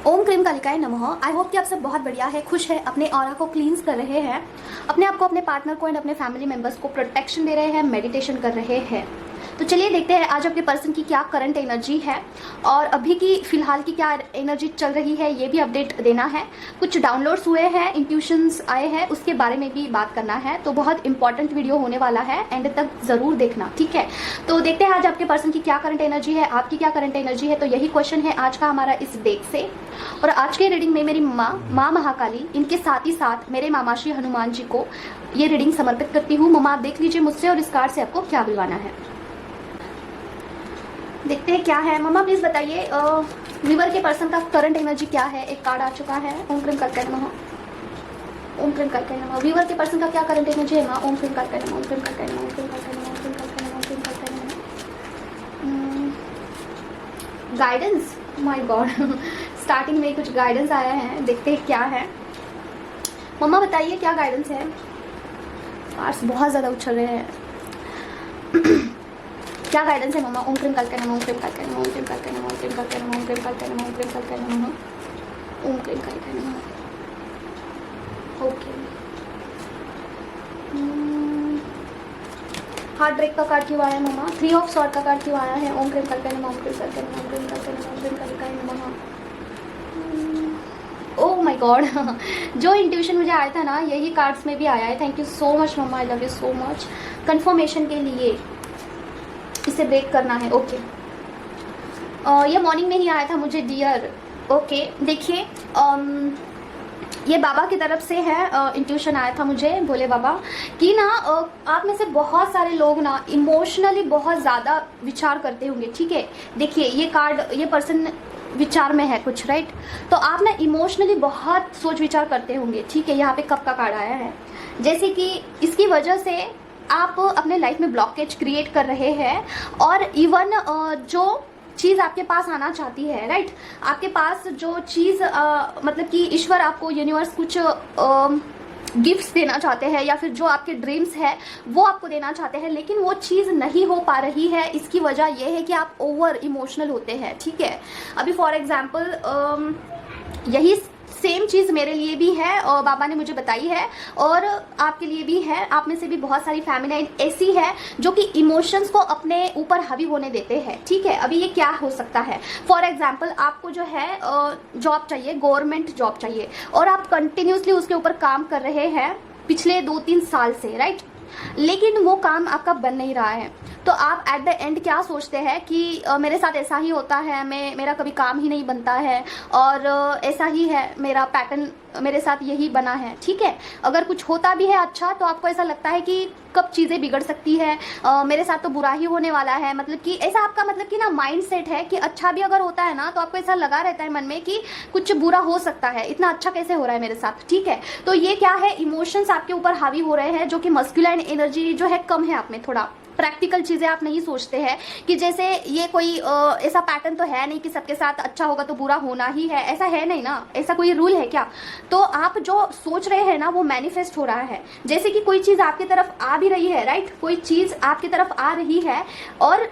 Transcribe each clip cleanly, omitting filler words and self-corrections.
ओम cream कालिकाय नमः। I hope कि आप सब बहुत बढ़िया है, खुश है, अपने ऑरा को क्लींस कर रहे हैं, अपने आप को, अपने पार्टनर को एंड अपने फैमिली मेंबर्स को प्रोटेक्शन दे रहे हैं, मेडिटेशन कर रहे हैं। तो चलिए देखते हैं आज आपके पर्सन की क्या करंट एनर्जी है और अभी की फिलहाल की क्या एनर्जी चल रही है, ये भी अपडेट देना है। कुछ डाउनलोड्स हुए हैं, इंट्यूशंस आए हैं, उसके बारे में भी बात करना है। तो बहुत इंपॉर्टेंट वीडियो होने वाला है, एंड तक जरूर देखना, ठीक है। तो देखते हैं आज आपके पर्सन की क्या करंट एनर्जी है, आपकी क्या करंट एनर्जी है। तो यही क्वेश्चन है आज का हमारा इस डेक से। और आज के रीडिंग में मेरी माँ महाकाली, इनके साथ ही साथ मेरे मामा श्री हनुमान जी को ये रीडिंग समर्पित करती हूँ। मामा आप देख लीजिए मुझसे और इस कार्ड से आपको क्या बुलवाना है। देखते हैं क्या है। मामा प्लीज बताइए व्यूअर के पर्सन का करंट एनर्जी क्या है। एक कार्ड आ चुका है, ओम क्रीम कालिकाय नमः, ओम क्रीम कालिकाय नमः। व्यूअर के पर्सन का क्या करंट एनर्जी है माँ। ओम क्रीम कालिकाय नमः, ओम क्रीम कालिकाय नमः, ओम क्रीम कालिकाय नमः, ओम क्रीम कालिकाय नमः, ओम क्रीम कालिकाय नमः। गाइडेंस, माय गॉड स्टार्टिंग में कुछ गाइडेंस आया है, देखते हैं क्या है। मम्मा बताइए क्या गाइडेंस है। कार्ड्स बहुत ज्यादा उछल रहे हैं क्या गाइडेंस है मम्मा। ओम क्रीम कालिकाय नमः, ओम क्रीम कालिकाय नमः, ओम क्रीम कालिकाय नमः, ओम क्रीम कालिकाय नमः, ओम क्रीम कालिकाय नमः, ओम क्रीम कालिकाय नमः, ओम क्रीम कालिकाय नमः। ओके, हार्ट ब्रेक का कार्ड क्यों आया मम्मा। 3 ऑफ सॉर्ड का कार्ड क्यों आया है। ओम क्रीम कालिकाय नमः, ओम क्रीम कालिकाय नमः, ओम क्रीम कालिकाय नमः, ओम क्रीम कालिकाय नमः। ओह माय गॉड जो इंट्यूशन मुझे आया था ना, यही कार्ड्स में भी आया है। थैंक यू सो मच मम्मा, I love you so much. Confirmation के लिए इसे ब्रेक करना है। ओके ये मॉर्निंग में ही आया था मुझे डियर। ओके देखिए ये बाबा की तरफ से है, इंट्यूशन आया था मुझे, भोले बाबा कि ना आप में से बहुत सारे लोग ना इमोशनली बहुत ज़्यादा विचार करते होंगे, ठीक है। देखिए ये कार्ड, ये पर्सन विचार में है कुछ, राइट। तो आप ना इमोशनली बहुत सोच विचार करते होंगे, ठीक है। यहाँ पे कप का कार्ड आया है, जैसे कि इसकी वजह से आप अपने लाइफ में ब्लॉकेज क्रिएट कर रहे हैं और इवन जो चीज़ आपके पास आना चाहती है, राइट, आपके पास जो चीज़ मतलब कि ईश्वर आपको, यूनिवर्स कुछ गिफ्ट्स देना चाहते हैं या फिर जो आपके ड्रीम्स है वो आपको देना चाहते हैं, लेकिन वो चीज़ नहीं हो पा रही है। इसकी वजह यह है कि आप ओवर इमोशनल होते हैं, ठीक है। अभी फॉर एग्जाम्पल यही सेम चीज़ मेरे लिए भी है और बाबा ने मुझे बताई है और आपके लिए भी है। आप में से भी बहुत सारी फैमिली ऐसी है जो कि इमोशंस को अपने ऊपर हावी होने देते हैं, ठीक है। अभी ये क्या हो सकता है, फॉर एग्जांपल आपको जो है जॉब चाहिए, गवर्नमेंट जॉब चाहिए और आप कंटिन्यूसली उसके ऊपर काम कर रहे हैं पिछले 2-3 साल से, राइट, लेकिन वो काम आपका बन नहीं रहा है। तो आप एट द एंड क्या सोचते हैं कि मेरे साथ ऐसा ही होता है, मेरा कभी काम ही नहीं बनता है और ऐसा ही है मेरा पैटर्न, मेरे साथ यही बना है, ठीक है। अगर कुछ होता भी है अच्छा तो आपको ऐसा लगता है कि कब चीज़ें बिगड़ सकती है, मेरे साथ तो बुरा ही होने वाला है। मतलब कि ऐसा आपका मतलब कि ना माइंड सेट है कि अच्छा भी अगर होता है ना तो आपको ऐसा लगा रहता है मन में कि कुछ बुरा हो सकता है, इतना अच्छा कैसे हो रहा है मेरे साथ, ठीक है। तो ये क्या है, इमोशंस आपके ऊपर हावी हो रहे हैं, जो कि मस्कुलाइन एनर्जी जो है कम है आप में। थोड़ा प्रैक्टिकल चीज़ें आप नहीं सोचते हैं कि जैसे ये कोई ऐसा पैटर्न तो है नहीं कि सबके साथ अच्छा होगा तो बुरा होना ही है, ऐसा है नहीं ना, ऐसा कोई रूल है क्या। तो आप जो सोच रहे हैं ना वो मैनिफेस्ट हो रहा है। जैसे कि कोई चीज़ आपकी तरफ आ भी रही है, राइट, कोई चीज़ आपकी तरफ आ रही है और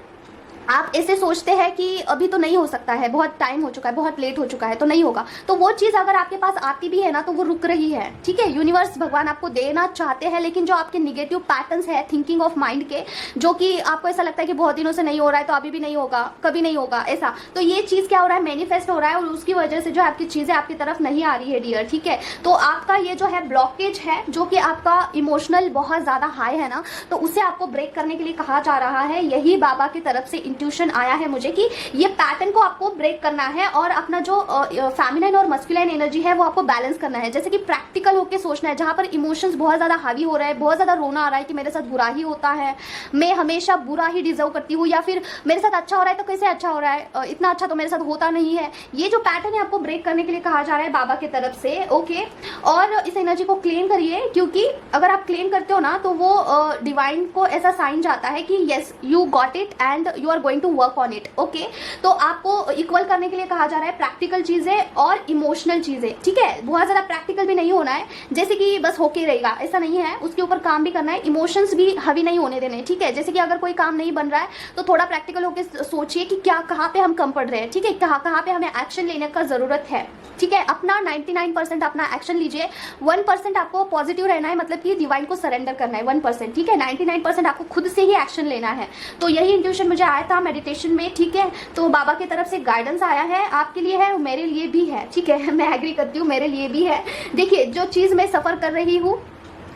आप ऐसे सोचते हैं कि अभी तो नहीं हो सकता है, बहुत टाइम हो चुका है, बहुत लेट हो चुका है तो नहीं होगा। तो वो चीज़ अगर आपके पास आती भी है ना तो वो रुक रही है, ठीक है। यूनिवर्स भगवान आपको देना चाहते हैं, लेकिन जो आपके निगेटिव पैटर्न्स है थिंकिंग ऑफ माइंड के, जो कि आपको ऐसा लगता है कि बहुत दिनों से नहीं हो रहा है तो अभी भी नहीं होगा, कभी नहीं होगा, ऐसा, तो ये चीज़ क्या हो रहा है, मैनिफेस्ट हो रहा है और उसकी वजह से जो आपकी चीज़ें आपकी तरफ नहीं आ रही है डियर, ठीक है। तो आपका ये जो है ब्लॉकेज है, जो कि आपका इमोशनल बहुत ज़्यादा हाई है ना, तो उसे आपको ब्रेक करने के लिए कहा जा रहा है। यही बाबा की तरफ से इंट्यूशन आया है मुझे कि ये पैटर्न को आपको ब्रेक करना है और अपना जो फेमिनाइन और मस्कुलाइन एनर्जी है वो आपको बैलेंस करना है। जैसे कि प्रैक्टिकल होकर सोचना है, जहां पर इमोशंस बहुत ज्यादा हावी हो रहा है, बहुत ज्यादा रोना आ रहा है कि मेरे साथ बुरा ही होता है, मैं हमेशा बुरा ही डिजर्व करती हूँ, या फिर मेरे साथ अच्छा हो रहा है तो कैसे अच्छा हो रहा है, इतना अच्छा तो मेरे साथ होता नहीं है। ये जो पैटर्न है आपको ब्रेक करने के लिए कहा जा रहा है बाबा की तरफ से, ओके। और इस एनर्जी को क्लेम करिए, क्योंकि अगर आप क्लेम करते हो ना तो वो डिवाइन को ऐसा साइन जाता है कि yes you got it and you are going to work on it, okay. तो आपको इक्वल करने के लिए कहा जा रहा है प्रैक्टिकल चीजें और इमोशनल चीजें, ठीक है। बहुत ज्यादा प्रैक्टिकल भी नहीं होना है, जैसे कि बस होके रहेगा ऐसा नहीं है, उसके ऊपर काम भी करना है, इमोशंस भी हावी नहीं होने देने, ठीक है। जैसे कि अगर कोई काम नहीं बन रहा है तो थोड़ा प्रैक्टिकल होकर सोचिए कि क्या, कहाँ पे हम कम पड़ रहे हैं, ठीक है, कहाँ पे हमें एक्शन लेने का जरूरत है। ठीक है। अपना 99% अपना एक्शन लीजिए, 1% आपको पॉजिटिव रहना है, मतलब कि डिवाइन को सरेंडर करना है 1%, ठीक है। 99% आपको खुद से ही एक्शन लेना है। तो यही इंट्यूशन मुझे आया था मेडिटेशन में, ठीक है। तो बाबा की तरफ से गाइडेंस आया है, आपके लिए है, मेरे लिए भी है, ठीक है। मैं एग्री करती हूँ, मेरे लिए भी है। देखिए, जो चीज़ मैं सफ़र कर रही हूँ,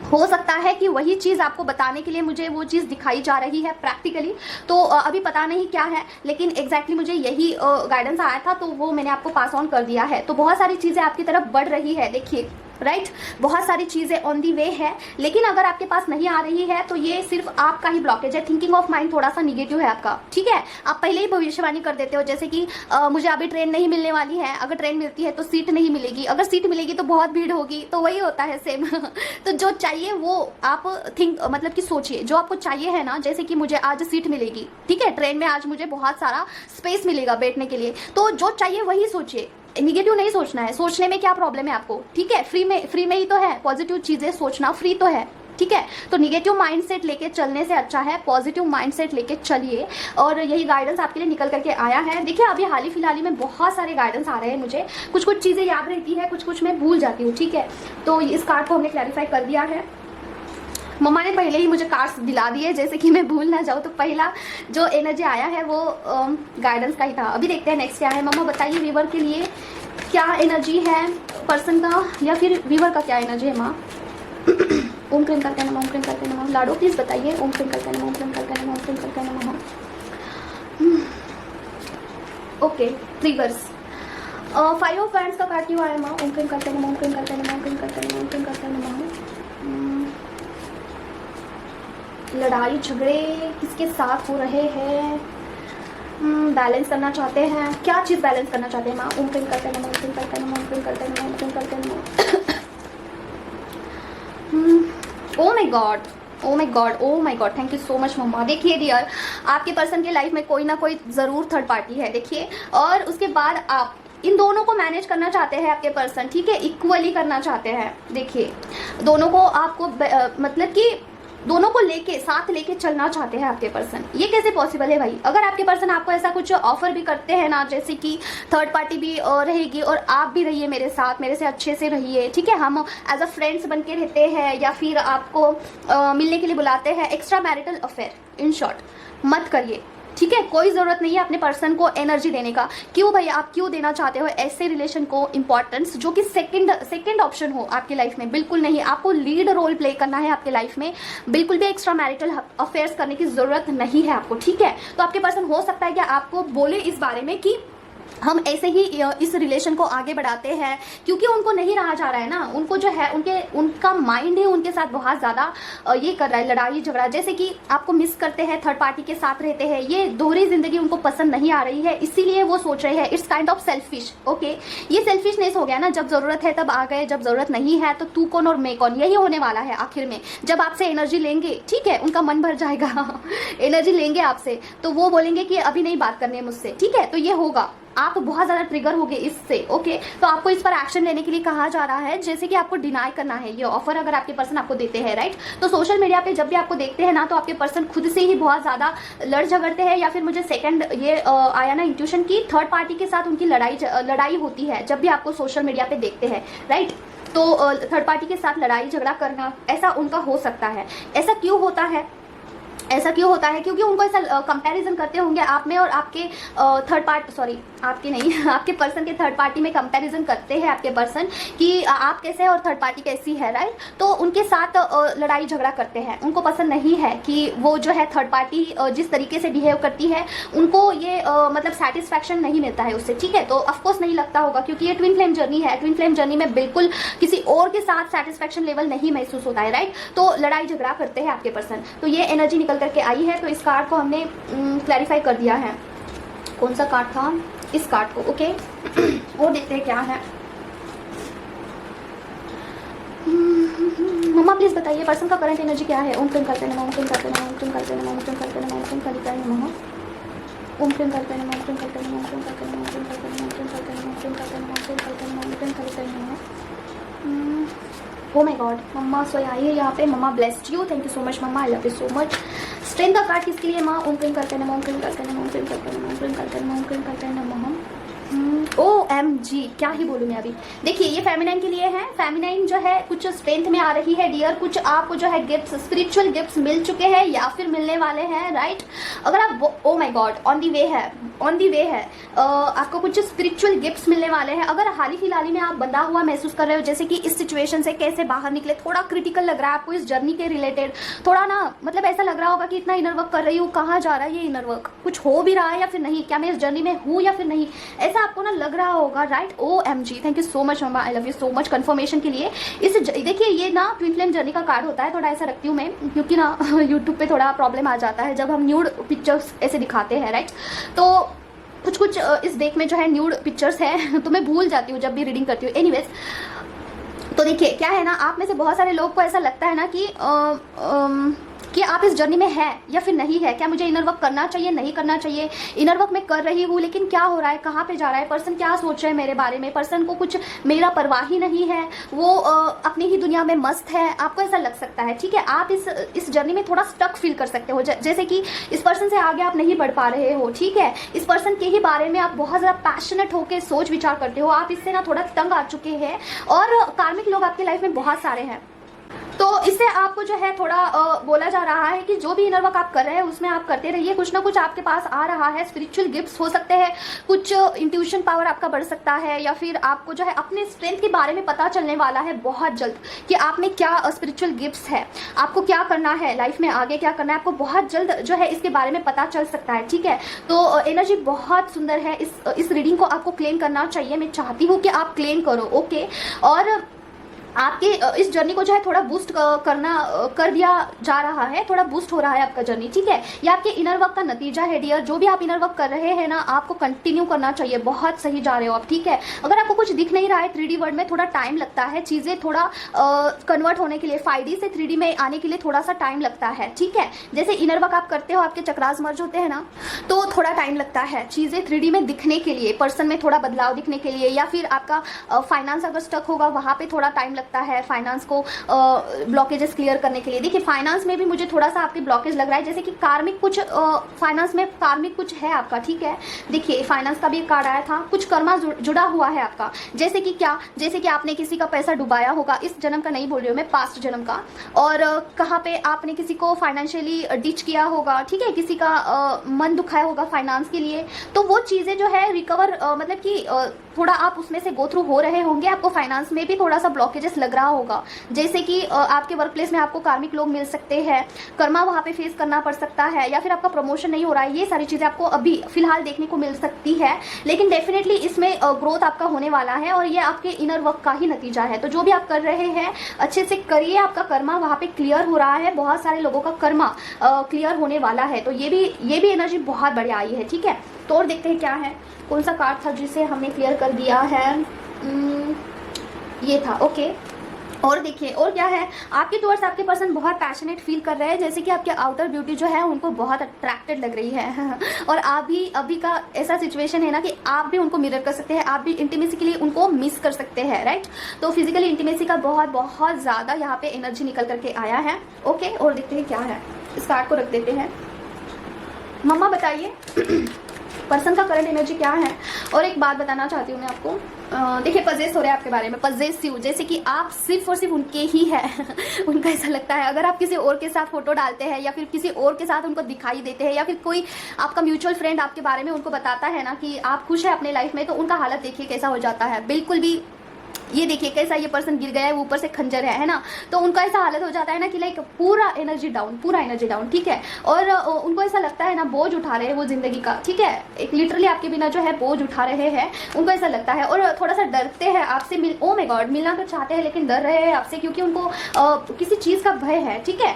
हो सकता है कि वही चीज़ आपको बताने के लिए मुझे वो चीज़ दिखाई जा रही है प्रैक्टिकली। तो अभी पता नहीं क्या है, लेकिन एग्जैक्टली मुझे यही गाइडेंस आया था, तो वो मैंने आपको पास ऑन कर दिया है। तो बहुत सारी चीज़ें आपकी तरफ बढ़ रही है, देखिए, राइट। बहुत सारी चीज़ें ऑन दी वे है, लेकिन अगर आपके पास नहीं आ रही है तो ये सिर्फ आपका ही ब्लॉकेज है। थिंकिंग ऑफ माइंड थोड़ा सा निगेटिव है आपका, ठीक है। आप पहले ही भविष्यवाणी कर देते हो, जैसे कि मुझे अभी ट्रेन नहीं मिलने वाली है, अगर ट्रेन मिलती है तो सीट नहीं मिलेगी, अगर सीट मिलेगी तो बहुत भीड़ होगी, तो वही होता है सेम। तो जो चाहिए वो आप मतलब कि सोचिए, जो आपको चाहिए है ना, जैसे कि मुझे आज सीट मिलेगी, ठीक है, ट्रेन में आज मुझे बहुत सारा स्पेस मिलेगा बैठने के लिए, तो जो चाहिए वही सोचिए, निगेटिव नहीं सोचना है। सोचने में क्या प्रॉब्लम है आपको, ठीक है। फ्री में ही तो है, पॉजिटिव चीजें सोचना फ्री तो है, ठीक है। तो निगेटिव माइंडसेट लेके चलने से अच्छा है पॉजिटिव माइंडसेट लेके चलिए, और यही गाइडेंस आपके लिए निकल करके आया है। देखिए, अभी हाल ही फिलहाल में बहुत सारे गाइडेंस आ रहे हैं मुझे, कुछ चीजें याद रहती है, कुछ मैं भूल जाती हूँ, ठीक है। तो इस कार्ड को हमने क्लैरिफाई कर दिया है। मम्मा ने पहले ही मुझे कार्ड्स दिला दिए, जैसे कि मैं भूल ना जाऊँ। तो पहला जो एनर्जी आया है वो गाइडेंस का ही था। अभी देखते हैं नेक्स्ट क्या है। मम्मा बताइए, व्यूवर के लिए क्या एनर्जी है, पर्सन का या फिर व्यूवर का क्या एनर्जी है माँ? ओम क्रीम करके नमः, ओम क्रीम करके नमः। लाडो प्लीज बताइए, ओम क्रीम करके नमः, ओम क्रीम करके नमः, ओम क्रीम करके नमः। ओके, रिवर्स 5 ऑफ वैंड्स का कार्ड क्यों आया माँ? ओम क्रीम करके नमः, ओम क्रीम करके नमः, ओम क्रीम करके नमः, ओम क्रीम करके नमः। लड़ाई झगड़े किसके साथ हो रहे हैं? बैलेंस करना चाहते हैं, क्या चीज़ बैलेंस करना चाहते हैं माँ? ओम क्रीम करते नमः, ओम क्रीम करते नमः, ओम क्रीम करते नमः, ओम क्रीम करते नमः। Oh my god, oh my god, oh my god, thank you so much मम्मा। देखिए डियर, आपके पर्सन की लाइफ में कोई ना कोई ज़रूर थर्ड पार्टी है, देखिए। और उसके बाद आप इन दोनों को मैनेज करना चाहते हैं आपके पर्सन, ठीक है, इक्वली करना चाहते हैं। देखिए, दोनों को आपको मतलब कि दोनों को साथ लेके चलना चाहते हैं आपके पर्सन। ये कैसे पॉसिबल है भाई? अगर आपके पर्सन आपको ऐसा कुछ ऑफर भी करते हैं ना, जैसे कि थर्ड पार्टी भी रहेगी और आप भी रहिए मेरे साथ, मेरे से अच्छे से रहिए, ठीक है, हम एज अ फ्रेंड्स बन के रहते हैं, या फिर आपको मिलने के लिए बुलाते हैं, extra marital affair, in short मत करिए, ठीक है। कोई ज़रूरत नहीं है अपने पर्सन को एनर्जी देने का। क्यों भाई, आप क्यों देना चाहते हो ऐसे रिलेशन को इंपॉर्टेंस जो कि सेकंड ऑप्शन हो आपकी लाइफ में? बिल्कुल नहीं, आपको लीड रोल प्ले करना है आपके लाइफ में। बिल्कुल भी एक्स्ट्रा मैरिटल अफेयर्स करने की ज़रूरत नहीं है आपको, ठीक है। तो आपके पर्सन हो सकता है कि आपको बोले इस बारे में कि हम ऐसे ही इस रिलेशन को आगे बढ़ाते हैं, क्योंकि उनको नहीं रहा जा रहा है ना, उनको जो है उनका माइंड है उनके साथ बहुत ज़्यादा ये कर रहा है, लड़ाई झगड़ा, जैसे कि आपको मिस करते हैं, थर्ड पार्टी के साथ रहते हैं, ये दोहरी जिंदगी उनको पसंद नहीं आ रही है, इसीलिए वो सोच रहे हैं it's kind of selfish. Okay, ये सेल्फिशनेस हो गया ना, जब ज़रूरत है तब आ गए, जब ज़रूरत नहीं है तो तू कौन और मैं कौन, यही होने वाला है आखिर में। जब आपसे एनर्जी लेंगे, ठीक है, उनका मन भर जाएगा एनर्जी लेंगे आपसे, तो वो बोलेंगे कि अभी नहीं बात करनी है मुझसे, ठीक है। तो ये होगा, आप बहुत ज़्यादा ट्रिगर हो गए इससे, ओके। तो आपको इस पर एक्शन लेने के लिए कहा जा रहा है, जैसे कि आपको डिनाई करना है ये ऑफर अगर आपके पर्सन आपको देते हैं, राइट। तो सोशल मीडिया पे जब भी आपको देखते हैं ना, तो आपके पर्सन खुद से ही बहुत ज़्यादा लड़ झगड़ते हैं, या फिर मुझे सेकंड ये आया ना इंट्यूशन की थर्ड पार्टी के साथ उनकी लड़ाई होती है जब भी आपको सोशल मीडिया पे देखते हैं, राइट। तो थर्ड पार्टी के साथ लड़ाई झगड़ा करना ऐसा उनका हो सकता है। ऐसा क्यों होता है? ऐसा क्यों होता है? क्योंकि उनको ऐसा कंपैरिजन करते होंगे आप में और आपके थर्ड पार्टी, सॉरी आपके नहीं आपके पर्सन के थर्ड पार्टी में कंपैरिजन करते हैं आपके पर्सन कि आप कैसे हैं और थर्ड पार्टी कैसी है, राइट। तो उनके साथ लड़ाई झगड़ा करते हैं, उनको पसंद नहीं है कि वो जो है थर्ड पार्टी जिस तरीके से बिहेव करती है, उनको ये मतलब सेटिस्फैक्शन नहीं मिलता है उससे, ठीक है। तो ऑफकोर्स नहीं लगता होगा, क्योंकि ये ट्विन फ्लेम जर्नी है, ट्विन फ्लेम जर्नी में बिल्कुल किसी और के साथ सेटिस्फैक्शन लेवल नहीं महसूस होता है, राइट। तो लड़ाई झगड़ा करते हैं आपके पर्सन। तो ये एनर्जी निकल करके आई है, तो इस कार्ड को हमने क्लैरिफाई कर दिया है। कौन सा कार्ड था? इस कार्ड को, ओके। और देखते हैं क्या है। मम्मा प्लीज बताइए पर्सन का करंट एनर्जी क्या है? ओम क्रीम करते नमः, ओम क्रीम करते नमः, ओम क्रीम करते नमः, ओम क्रीम करते नमः, ओम क्रीम करते नमः, ओम क्रीम करते नमः, ओम क्रीम करते नमः, ओम क्रीम करते नमः, ओम क्रीम करते नमः, ओम क्रीम करते नमः, ओम क्रीम करते नमः, ओम क्रीम करते नमः, ओम क्रीम करते नमः। ओ माय गॉड, मम्मा सो आई है यहाँ पे। मम्मा blessed you, thank you so much मम्मा, I love you so much. Strength का कार्ड किसके लिए माँ? ओम क्रीम करते नमः, ओम क्रीम करते नमः, ओम क्रीम करते नमः, ओम क्रीम करते नमः, ओम क्रीम करते नमः। OMG, क्या ही बोलूँ मैं अभी। देखिए ये फेमिनाइन के लिए है। फेमिनाइन जो है कुछ स्ट्रेंथ में आ रही है डियर, कुछ आपको जो है गिफ्ट्स, स्पिरिचुअल गिफ्ट्स मिल चुके हैं या फिर मिलने वाले हैं, राइट। अगर आप, oh my god, on the way है, ऑन दी वे है। आपको कुछ स्पिरिचुअल गिफ्ट्स मिलने वाले हैं। अगर हाल ही फिलहाल में आप बंधा हुआ महसूस कर रहे हो, जैसे कि इस सिचुएशन से कैसे बाहर निकले, थोड़ा क्रिटिकल लग रहा है आपको इस जर्नी के रिलेटेड, थोड़ा ना मतलब ऐसा लग रहा होगा कि इतना इनर वर्क कर रही हूँ, कहाँ जा रहा है ये इनर वर्क, कुछ हो भी रहा है या फिर नहीं, क्या मैं इस जर्नी में हूँ या फिर नहीं, ऐसा आपको ना लग रहा होगा, right. OMG, thank you so much मम्मा, I love you so much confirmation के लिए। इस देखिए ये ना ट्विन फ्लेम जर्नी का कार्ड होता है, थोड़ा ऐसा रखती हूँ मैं क्योंकि ना यूट्यूब पे थोड़ा प्रॉब्लम आ जाता है जब हम न्यूड पिक्चर्स ऐसे दिखाते हैं, राइट। तो कुछ कुछ इस डेक में जो है न्यूड पिक्चर्स है तो मैं भूल जाती हूँ जब भी रीडिंग करती हूँ। एनीवेज, तो देखिए क्या है ना, आप में से बहुत सारे लोग को ऐसा लगता है ना कि आप इस जर्नी में है या फिर नहीं है, क्या मुझे इनर वर्क करना चाहिए, नहीं करना चाहिए, इनर वर्क मैं कर रही हूँ लेकिन क्या हो रहा है, कहाँ पे जा रहा है, पर्सन क्या सोच रहे हैं मेरे बारे में, पर्सन को कुछ मेरा परवाह ही नहीं है, वो अपनी ही दुनिया में मस्त है, आपको ऐसा लग सकता है, ठीक है। आप इस जर्नी में थोड़ा स्टक फील कर सकते हो, जैसे कि इस पर्सन से आगे आप नहीं बढ़ पा रहे हो, ठीक है। इस पर्सन के ही बारे में आप बहुत ज़्यादा पैशनेट होकर सोच विचार करते हो, आप इससे ना थोड़ा तंग आ चुके हैं और कार्मिक लोग आपके लाइफ में बहुत सारे हैं। तो इससे आपको जो है थोड़ा बोला जा रहा है कि जो भी इनर वर्क आप कर रहे हैं उसमें आप करते रहिए, कुछ ना कुछ आपके पास आ रहा है, स्पिरिचुअल गिफ्ट्स हो सकते हैं, कुछ इंट्यूशन पावर आपका बढ़ सकता है, या फिर आपको जो है अपने स्ट्रेंथ के बारे में पता चलने वाला है बहुत जल्द कि आप में क्या स्पिरिचुअल गिफ्ट्स है, आपको क्या करना है लाइफ में, आगे क्या करना है, आपको बहुत जल्द जो है इसके बारे में पता चल सकता है, ठीक है। तो एनर्जी बहुत सुंदर है, इस रीडिंग को आपको क्लेम करना चाहिए, मैं चाहती हूँ कि आप क्लेम करो, ओके। और आपके इस जर्नी को जो है थोड़ा बूस्ट कर दिया जा रहा है, थोड़ा बूस्ट हो रहा है आपका जर्नी, ठीक है। ये आपके इनर वर्क का नतीजा है डियर। जो भी आप इनर वर्क कर रहे हैं ना, आपको कंटिन्यू करना चाहिए, बहुत सही जा रहे हो आप, ठीक है। अगर आपको कुछ दिख नहीं रहा है 3D वर्ल्ड में, थोड़ा टाइम लगता है, चीज़ें थोड़ा कन्वर्ट होने के लिए, 5D से 3D में आने के लिए थोड़ा सा टाइम लगता है, ठीक है। जैसे इनर वर्क आप करते हो, आपके चक्रास मर्ज होते हैं ना, तो थोड़ा टाइम लगता है चीज़ें 3D में दिखने के लिए, पर्सन में थोड़ा बदलाव दिखने के लिए, या फिर आपका फाइनेंस अगर स्टक होगा वहाँ पे थोड़ा टाइम लगता है फाइनेंस को ब्लॉकेजेस क्लियर करने के लिए। देखिए फाइनेंस में भी मुझे थोड़ा सा आपके ब्लॉकेज लग रहा है, जैसे कि कार्मिक कुछ फाइनेंस में कार्मिक कुछ है आपका, ठीक है। देखिए फाइनेंस का भी एक कार्ड आया था, कुछ कर्मा जुड़ा हुआ है आपका, जैसे कि क्या, जैसे कि आपने किसी का पैसा डुबाया होगा, इस जन्म का नहीं बोल रही हूँ मैं, पास्ट जन्म का, और कहाँ पे आपने किसी को फाइनेंशियली डिच किया होगा, ठीक है, किसी का मन दुखाया होगा फाइनेंस के लिए, तो वो चीज़ें जो है रिकवर मतलब कि थोड़ा आप उसमें से गो थ्रू हो रहे होंगे, आपको फाइनेंस में भी थोड़ा सा ब्लॉकेजेस लग रहा होगा, जैसे कि आपके वर्क प्लेस में आपको कार्मिक लोग मिल सकते हैं, कर्मा वहाँ पे फेस करना पड़ सकता है, या फिर आपका प्रमोशन नहीं हो रहा है, ये सारी चीज़ें आपको अभी फिलहाल देखने को मिल सकती है, लेकिन डेफिनेटली इसमें ग्रोथ आपका होने वाला है और ये आपके इनर वर्क का ही नतीजा है। तो जो भी आप कर रहे हैं अच्छे से करिए, आपका कर्मा वहाँ पे क्लियर हो रहा है, बहुत सारे लोगों का कर्मा क्लियर होने वाला है, तो ये भी एनर्जी बहुत बढ़िया आई है, ठीक है। तो और देखते हैं क्या है, कौन सा कार्ड था जिसे हमने क्लियर कर दिया है, ये था, ओके। और देखिए और क्या है, आपके टुवर्ड्स आपके पर्सन बहुत पैशनेट फील कर रहे हैं, जैसे कि आपके आउटर ब्यूटी जो है उनको बहुत अट्रैक्टेड लग रही है और आप भी अभी का ऐसा सिचुएशन है ना कि आप भी उनको मिरर कर सकते हैं, आप भी इंटीमेसी के लिए उनको मिस कर सकते हैं, राइट। तो फिजिकली इंटीमेसी का बहुत बहुत ज़्यादा यहाँ पे एनर्जी निकल करके आया है, ओके। और देखते हैं क्या है, इस कार्ड को रख देते हैं। मम्मा बताइए पर्सन का करंट एनर्जी क्या है। और एक बात बताना चाहती हूँ मैं आपको, देखिए पजेस हो रहे हैं आपके बारे में, पजेसिव, जैसे कि आप सिर्फ और सिर्फ उनके ही है उनका ऐसा लगता है, अगर आप किसी और के साथ फोटो डालते हैं या फिर किसी और के साथ उनको दिखाई देते हैं, या फिर कोई आपका म्यूचुअल फ्रेंड आपके बारे में उनको बताता है ना कि आप खुश हैं अपने लाइफ में, तो उनका हालत देखिए कैसा हो जाता है, बिल्कुल भी ये देखिए कैसा ये पर्सन गिर गया है, ऊपर से खंजर है ना, तो उनका ऐसा हालत हो जाता है ना कि लाइक पूरा एनर्जी डाउन, ठीक है। और उनको ऐसा लगता है ना बोझ उठा रहे हैं वो जिंदगी का, ठीक है, एक लिटरली आपके बिना जो है बोझ उठा रहे हैं, उनको ऐसा लगता है, और थोड़ा सा डरते हैं आपसे, ओ माय गॉड, मिलना तो चाहते हैं लेकिन डर रहे हैं आपसे, क्योंकि उनको किसी चीज़ का भय है, ठीक है।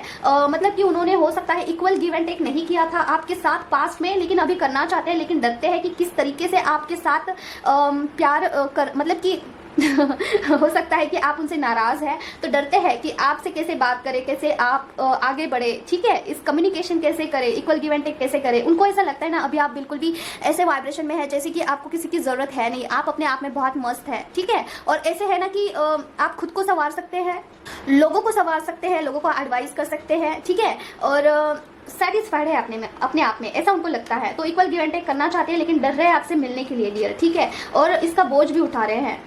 मतलब कि उन्होंने हो सकता है इक्वल गिव एंड टेक नहीं किया था आपके साथ पास्ट में, लेकिन अभी करना चाहते हैं, लेकिन डरते हैं कि किस तरीके से आपके साथ प्यार मतलब कि हो सकता है कि आप उनसे नाराज हैं, तो डरते हैं कि आपसे कैसे बात करें, कैसे आप आगे बढ़े, ठीक है, इस कम्युनिकेशन कैसे करें, इक्वल गिव एंड टेक कैसे करें। उनको ऐसा लगता है ना अभी आप बिल्कुल भी ऐसे वाइब्रेशन में है जैसे कि आपको किसी की ज़रूरत है नहीं, आप अपने आप में बहुत मस्त है, ठीक है। और ऐसे है ना कि आप खुद को संवार सकते हैं, लोगों को संवार सकते हैं, लोगों को एडवाइस कर सकते हैं, ठीक है। और सेटिस्फाइड है अपने आप में, ऐसा उनको लगता है। तो इक्वल गिव एंड टेक करना चाहते हैं, लेकिन डर रहे हैं आपसे मिलने के लिए डियर, ठीक है। और इसका बोझ भी उठा रहे हैं,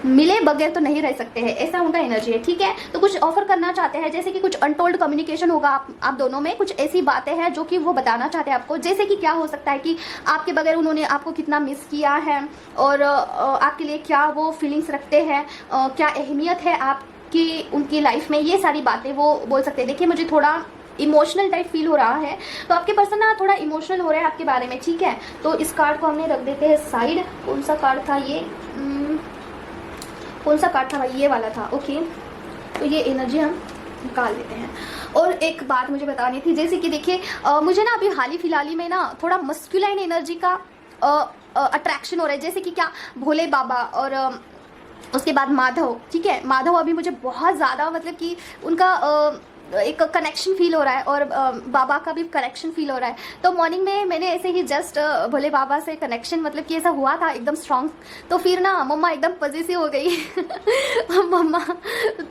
मिले बगैर तो नहीं रह सकते हैं, ऐसा उनका एनर्जी है, ठीक है। तो कुछ ऑफर करना चाहते हैं, जैसे कि कुछ अनटोल्ड कम्युनिकेशन होगा आप दोनों में, कुछ ऐसी बातें हैं जो कि वो बताना चाहते हैं आपको। जैसे कि क्या हो सकता है कि आपके बगैर उन्होंने आपको कितना मिस किया है, और आपके लिए क्या वो फीलिंग्स रखते हैं, क्या अहमियत है आपकी उनकी लाइफ में, ये सारी बातें वो बोल सकते हैं। देखिए मुझे थोड़ा इमोशनल टाइप फील हो रहा है, तो आपके पर्सन ना थोड़ा इमोशनल हो रहा है आपके बारे में, ठीक है। तो इस कार्ड को हमने रख देते हैं साइड। कौन सा कार्ड था ये, कौन सा कार्ड था भाई, ये वाला था, ओके। तो ये एनर्जी हम निकाल देते हैं। और एक बात मुझे बतानी थी, जैसे कि देखिए मुझे ना अभी हाल ही फिलहाल में ना थोड़ा मस्कुलाइन एनर्जी का अट्रैक्शन हो रहा है, जैसे कि क्या भोले बाबा और उसके बाद माधव, ठीक है। माधव अभी मुझे बहुत ज़्यादा मतलब कि उनका एक कनेक्शन फील हो रहा है, और बाबा का भी कनेक्शन फील हो रहा है। तो मॉर्निंग में मैंने ऐसे ही जस्ट भोले बाबा से कनेक्शन मतलब कि ऐसा हुआ था एकदम स्ट्रांग, तो फिर ना मम्मा एकदम पॉजिटिव हो गई मम्मा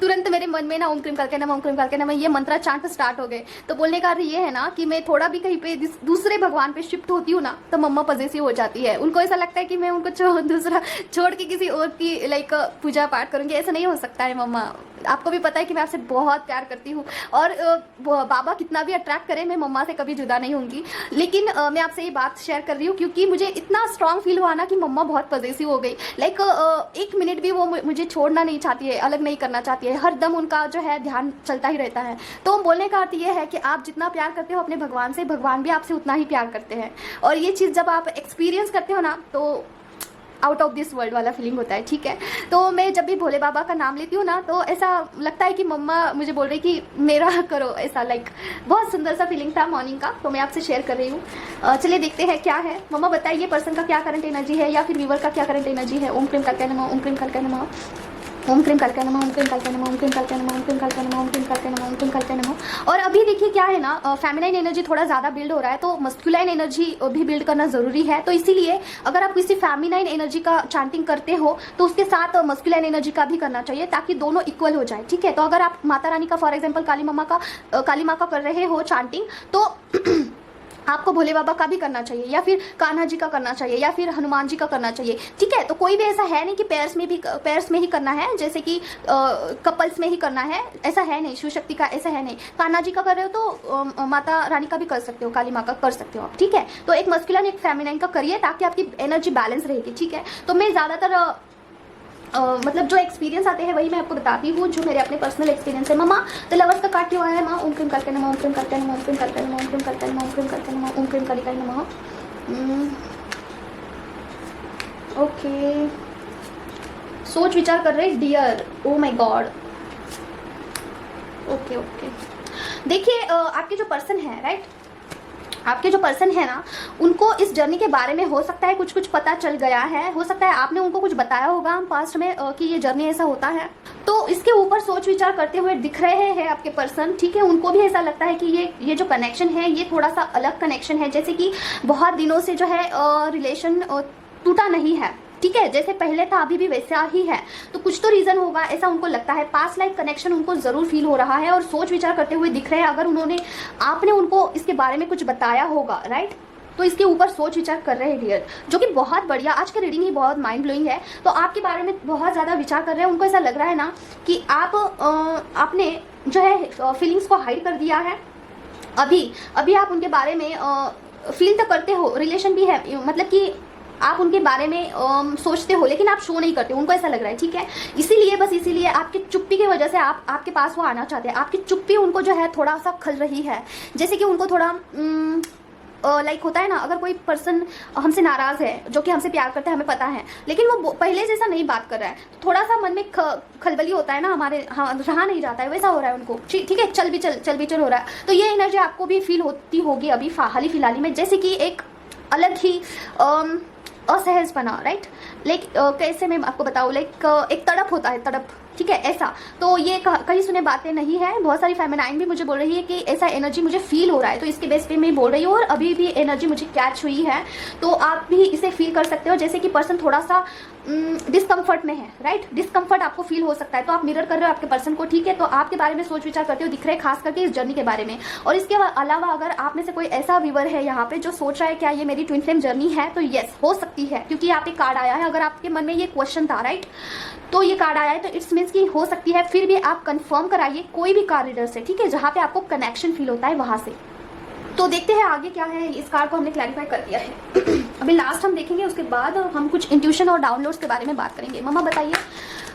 तुरंत मेरे मन में ना ओम क्रीम करके ना, ओम क्रीम करके ना, ये मंत्रा चांट स्टार्ट हो गए। तो बोलने का अर्थ ये है ना कि मैं थोड़ा भी कहीं पे दूसरे भगवान पे शिफ्ट होती हूँ ना, तो मम्मा पॉजिटिव हो जाती है। उनको ऐसा लगता है कि मैं उनको दूसरा छोड़ के किसी और की लाइक पूजा पाठ करूँगी, ऐसा नहीं हो सकता है मम्मा। आपको भी पता है कि मैं आपसे बहुत प्यार करती हूँ, और बाबा कितना भी अट्रैक्ट करे मैं मम्मा से कभी जुदा नहीं होंगी। लेकिन मैं आपसे ये बात शेयर कर रही हूँ क्योंकि मुझे इतना स्ट्रांग फील हुआ ना कि मम्मा बहुत पॉजिटिव हो गई। लाइक एक मिनट भी वो मुझे छोड़ना नहीं चाहती है, अलग नहीं करना चाहती है, हर दम उनका जो है ध्यान चलता ही रहता है। तो बोलने का अर्थ ये है कि आप जितना प्यार करते हो अपने भगवान से, भगवान भी आपसे उतना ही प्यार करते हैं। और ये चीज़ जब आप एक्सपीरियंस करते हो ना, तो आउट ऑफ दिस वर्ल्ड वाला फीलिंग होता है, ठीक है। तो मैं जब भी भोले बाबा का नाम लेती हूँ ना, तो ऐसा लगता है कि मम्मा मुझे बोल रही कि मेरा करो, ऐसा लाइक बहुत सुंदर सा फीलिंग था मॉर्निंग का, तो मैं आपसे शेयर कर रही हूँ। चलिए देखते हैं क्या है। मम्मा बताइए पर्सन का क्या करंट एनर्जी है, या फिर व्यूअर का क्या करंट एनर्जी है। ओम क्रीम करके नमः, ओम क्रीम करके नमः, ओम क्रीम करके नमः, ओम क्रीम करके नमः, ओम क्रीम करके नमः, ओम क्रीम करके नमः, ओम क्रीम करके नमः, ओम क्रीम करके नमः। और अभी देखिए क्या है ना, फेमिनाइन एनर्जी थोड़ा ज़्यादा बिल्ड हो रहा है, तो मस्कुलाइन एनर्जी भी बिल्ड करना ज़रूरी है। तो इसीलिए अगर आप किसी फेमिनाइन एनर्जी का चैंटिंग करते हो तो उसके साथ मस्कुलाइन एनर्जी का भी करना चाहिए, ताकि दोनों इक्वल हो जाए, ठीक है। तो अगर आप माता रानी का फॉर एग्जाम्पल काली माँ का कर रहे हो चैंटिंग, तो आपको भोले बाबा का भी करना चाहिए, या फिर कान्हा जी का करना चाहिए, या फिर हनुमान जी का करना चाहिए, ठीक है। तो कोई भी ऐसा है नहीं कि पेयर्स में ही करना है, जैसे कि कपल्स में ही करना है, ऐसा है नहीं। शिव शक्ति का ऐसा है नहीं। कान्हा जी का कर रहे हो तो माता रानी का भी कर सकते हो, काली माँ का कर सकते हो आप, ठीक है। तो एक मस्कुलिन एक फेमिनाइन का करिए, ताकि आपकी एनर्जी बैलेंस रहेगी, ठीक है। तो मैं ज़्यादातर मतलब जो एक्सपीरियंस आते हैं वही मैं आपको बताती हूँ, जो मेरे अपने पर्सनल एक्सपीरियंस है। मम्मा तो लवर्स का कार्ड क्यों आया है माँ? ओम क्रीम करके नमः, ओम क्रीम करके नमः, ओम क्रीम करके नमः, ओम क्रीम करके नमः, ओम क्रीम करके नमः, ओम क्रीम करके नमः। ओके, सोच विचार कर रहे dear, oh my god. Okay okay, देखिए आपके जो पर्सन है, राइट, आपके जो पर्सन है ना, उनको इस जर्नी के बारे में हो सकता है कुछ पता चल गया है, हो सकता है आपने उनको कुछ बताया होगा पास्ट में कि ये जर्नी ऐसा होता है। तो इसके ऊपर सोच विचार करते हुए दिख रहे हैं आपके पर्सन, ठीक है। उनको भी ऐसा लगता है कि ये जो कनेक्शन है ये थोड़ा सा अलग कनेक्शन है, जैसे कि बहुत दिनों से जो है रिलेशन टूटा नहीं है, ठीक है। जैसे पहले था अभी भी वैसा ही है, तो कुछ तो रीजन होगा, ऐसा उनको लगता है। पास्ट लाइफ कनेक्शन उनको जरूर फील हो रहा है, और सोच विचार करते हुए दिख रहे हैं। अगर आपने उनको इसके बारे में कुछ बताया होगा, राइट, तो इसके ऊपर सोच विचार कर रहे हैं डियर, जो कि बहुत बढ़िया। आज का रीडिंग ही बहुत माइंड ब्लोइंग है। तो आपके बारे में बहुत ज़्यादा विचार कर रहे हैं। उनको ऐसा लग रहा है ना कि आपने जो है फीलिंग्स को हाइड कर दिया है। अभी आप उनके बारे में फील तो करते हो, रिलेशन भी है, मतलब कि आप उनके बारे में सोचते हो, लेकिन आप शो नहीं करते, उनको ऐसा लग रहा है, ठीक है। इसीलिए आपकी चुप्पी की वजह से आपके पास वो आना चाहते हैं। आपकी चुप्पी उनको जो है थोड़ा सा खल रही है, जैसे कि उनको थोड़ा लाइक होता है ना, अगर कोई पर्सन हमसे नाराज है, जो कि हमसे प्यार करता है, हमें पता है, लेकिन वो पहले जैसा नहीं बात कर रहा है, तो थोड़ा सा मन में खलबली होता है ना हमारे, हाँ, रहा नहीं जाता है, वैसा हो रहा है उनको, ठीक है। चल बिचल हो रहा है। तो ये एनर्जी आपको भी फील होती होगी अभी हाल ही फिलहाल में, जैसे कि एक अलग ही असहज बना, राइट। लाइक कैसे मैं आपको बताऊँ, लाइक एक तड़प होता है, तड़प ठीक है ऐसा। तो ये कहीं सुने बातें नहीं है, बहुत सारी फेमिनाइन भी मुझे बोल रही है कि ऐसा एनर्जी मुझे फील हो रहा है, तो इसके बेस पे मैं बोल रही हूँ। और अभी भी एनर्जी मुझे कैच हुई है, तो आप भी इसे फील कर सकते हो जैसे कि पर्सन थोड़ा सा डिस्कम्फर्ट में है, राइट। डिस्कम्फर्ट आपको फील हो सकता है, तो आप मिरर कर रहे हो आपके पर्सन को, ठीक है। तो आपके बारे में सोच विचार करते हो दिख रहे हैं, खास करके इस जर्नी के बारे में। और इसके अलावा अगर आप में से कोई ऐसा व्यूअर है यहाँ पे जो सोच रहा है क्या ये मेरी ट्विन फ्लेम जर्नी है, तो यस हो सकती है, क्योंकि यहाँ पे कार्ड आया है। अगर आपके मन में ये क्वेश्चन था, राइट, तो ये कार्ड आया है, तो इट्स मीन्स कि हो सकती है। फिर भी आप कंफर्म कराइए कोई भी कार्ड रीडर से, ठीक है, जहाँ पे आपको कनेक्शन फील होता है वहां से। तो देखते हैं आगे क्या है। इस कार्ड को हमने क्लैरिफाई कर दिया है। अभी लास्ट हम देखेंगे, उसके बाद हम कुछ इंट्यूशन और डाउनलोड्स के बारे में बात करेंगे। मम्मा बताइए